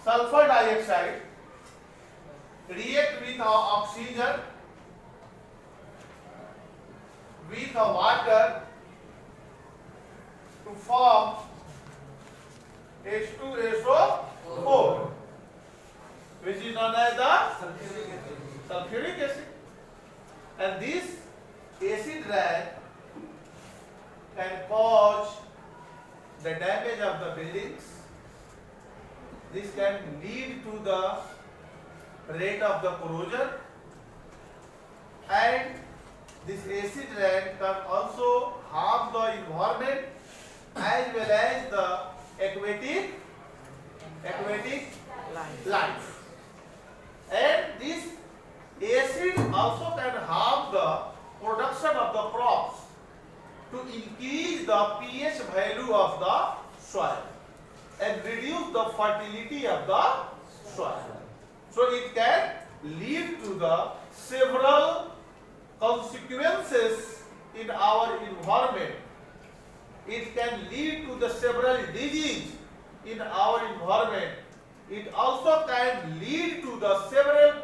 sulfur dioxide react with oxygen with water to form H2SO4, which is known as the sulfuric acid. And this acid rain can cause the damage of the buildings. This can lead to the rate of the corrosion, and this acid rain can also harm the environment as well as the aquatic life. And this acid also can harm the production of the crops to increase the pH value of the soil and reduce the fertility of the soil. So it can lead to the several consequences in our environment. It can lead to the several diseases in our environment. It also can lead to the several